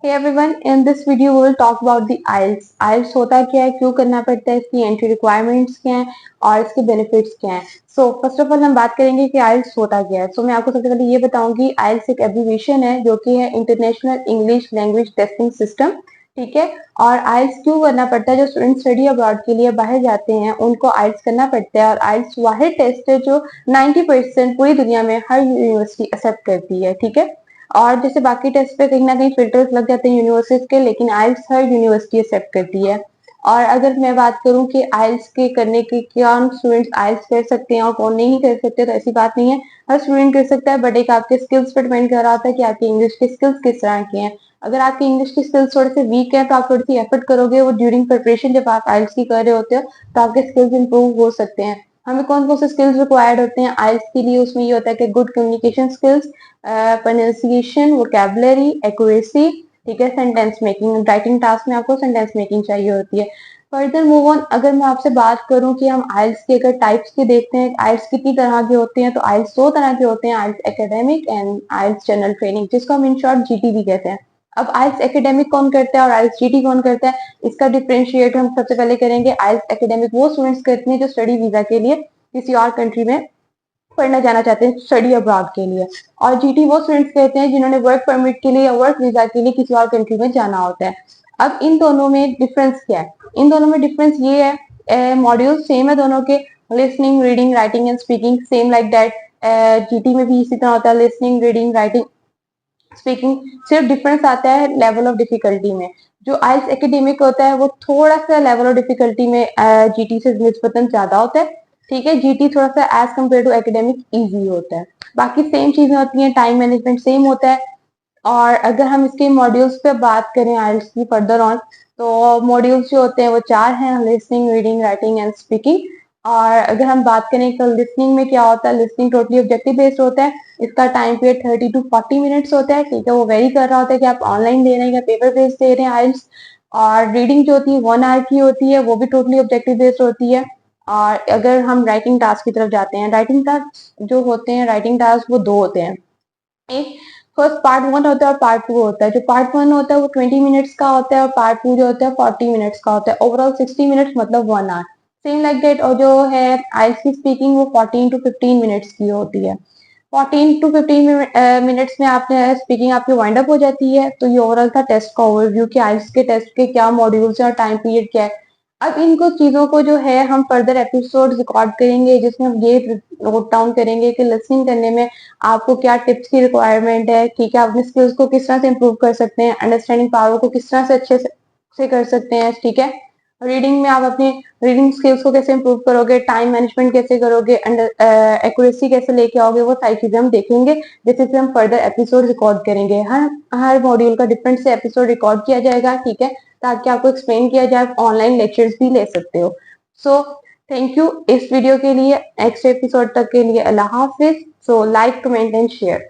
Hey everyone, in this video we will talk about the IELTS. IELTS होता क्या है, क्यों करना पड़ता है, इसकी एंट्री रिक्वायरमेंट्स क्या हैं और इसके बेनिफिट्स क्या हैं. सो फर्स्ट ऑफ ऑल हम बात करेंगे कि IELTS होता क्या है. मैं आपको सबसे पहले ये बताऊंगी IELTS एक एब्रिविएशन है जो कि है international English language testing system. ठीक है. और IELTS क्यों करना पड़ता है, जो स्टूडेंट स्टडी अब्रॉड के लिए बाहर जाते हैं उनको IELTS करना पड़ता है. और IELTS वाहिद टेस्ट है जो 90% पूरी दुनिया में हर यूनिवर्सिटी एक्सेप्ट करती है. ठीक है. और जैसे बाकी टेस्ट पे कहीं ना कहीं फिल्टर्स लग जाते हैं यूनिवर्सिटीज के, लेकिन आइल्स हर यूनिवर्सिटी एक्सेप्ट करती है. और अगर मैं बात करूं कि आइल्स के करने के कौन स्टूडेंट्स आइल्स कर सकते हैं और कौन नहीं कर सकते, तो ऐसी बात नहीं है, हर स्टूडेंट कर सकता है. बट एक आपके स्किल्स पर डिपेंड कर रहा होता है कि आपकी इंग्लिश के स्किल्स किस तरह के हैं. अगर आपकी इंग्लिश की स्किल्स थोड़े से वीक है तो आप थोड़ी सी एफर्ट करोगे, वो ड्यूरिंग प्रिपरेशन जब आप आइल्स की कर रहे होते हो तो आपके स्किल्स इंप्रूव हो सकते हैं. हमें कौन कौन से स्किल्स रिक्वायर्ड होते हैं आइल्स के लिए, उसमें ये होता है कि good communication skills, pronunciation, vocabulary, accuracy. ठीक है. सेंटेंस मेकिंग, राइटिंग टास्क में आपको सेंटेंस मेकिंग चाहिए होती है. फर्दर मूव ऑन, अगर मैं आपसे बात करूं कि हम आइल्स के अगर टाइप्स के देखते हैं, आइल्स कितनी तरह के होते हैं, तो आइल्स दो तरह के होते हैं, IELTS academic and IELTS general training, जिसको हम इन शॉर्ट जीटी भी कहते हैं. अब आइल्स एकेडमिक कौन करता है और आइल्स जीटी कौन करता है, इसका डिफरेंशिएट हम सबसे पहले करेंगे. आइल्स एकेडमिक वो स्टूडेंट्स करते हैं जो स्टडी वीजा के लिए किसी और कंट्री में पढ़ना जाना चाहते हैं, स्टडी अब्रॉड के लिए. और जीटी वो स्टूडेंट्स कहते हैं जिन्होंने वर्क परमिट के लिए या वर्क वीजा के लिए किसी और कंट्री में जाना होता है. अब इन दोनों में डिफरेंस क्या है, इन दोनों में डिफरेंस ये है, मॉड्यूल सेम है दोनों के, listening reading writing and speaking same like that. GT में भी इसी तरह होता है, लिसनिंग रीडिंग राइटिंग स्पीकिंग. सिर्फ डिफरेंस आता है लेवल ऑफ डिफिकल्टी में. जो आइल्स एकेडमिक होता है वो थोड़ा सा लेवल ऑफ डिफिकल्टी में जीटी से निस्बतन ज्यादा होता है. ठीक है. जीटी थोड़ा सा as compare to academic easy होता है. बाकी सेम चीजें होती हैं, टाइम मैनेजमेंट सेम होता है. और अगर हम इसके मॉड्यूल्स पे बात करें आइल्स की फर्दर ऑन, तो मॉड्यूल्स जो होते हैं वो चार हैं, listening reading writing and speaking. और अगर हम बात करें तो लिसनिंग में क्या होता है, लिसनिंग टोटली ऑब्जेक्टिव बेस्ड होता है. इसका टाइम पीरियड 30 to 40 मिनट्स होता है. ठीक है. वो वेरी कर रहा होता है कि आप ऑनलाइन दे रहे हैं या पेपर बेस्ड दे रहे हैं आइल्स. और रीडिंग जो होती है 1 आवर की होती है, वो भी टोटली ऑब्जेक्टिव बेस्ड होती है. और अगर हम राइटिंग टास्क की तरफ जाते हैं, राइटिंग टास्क जो होते हैं, राइटिंग टास्क वो दो होते हैं. एक फर्स्ट पार्ट 1 होता है और पार्ट 2 होता है. जो पार्ट 1 होता है वो 20 मिनट्स का होता है और पार्ट 2 जो होता है 40 मिनट्स का होता है. ओवरऑल 60 मिनट्स मतलब 1 आवर. Same like that. और जो है आइल्स की स्पीकिंग वो 14 to 15 मिनट्स की होती है. 14 to 15 मिनट्स में आपने स्पीकिंग आपकी वाइंड अप हो जाती है. तो ये ओवरऑल था टेस्ट का ओवरव्यू कि आइल्स के टेस्ट के क्या मॉड्यूल्स हैं और टाइम पीरियड क्या है. अब इनको चीजों को जो है हम फर्दर एपिसोड रिकॉर्ड करेंगे जिसमें हम ये नोट डाउन करेंगे कि लिसनिंग करने में आपको क्या टिप्स की रिक्वायरमेंट है. ठीक है. अपने स्किल्स को किस तरह से इम्प्रूव कर सकते हैं, अंडरस्टैंडिंग पावर को किस तरह से अच्छे से कर सकते हैं. ठीक है. रीडिंग में आप अपने रीडिंग स्किल्स को कैसे इम्प्रूव करोगे, टाइम मैनेजमेंट कैसे करोगे, एक्यूरेसी कैसे लेके आओगे, वो सारी चीजें हम देखेंगे जैसे से हम फर्दर एपिसोड रिकॉर्ड करेंगे. हर मॉड्यूल का डिफरेंट से एपिसोड रिकॉर्ड किया जाएगा. ठीक है. ताकि आपको एक्सप्लेन किया जाए, आप ऑनलाइन लेक्चर्स भी ले सकते हो. सो थैंक यू इस वीडियो के लिए. नेक्स्ट एपिसोड तक के लिए अल्लाह हाफिज. So like comment and share.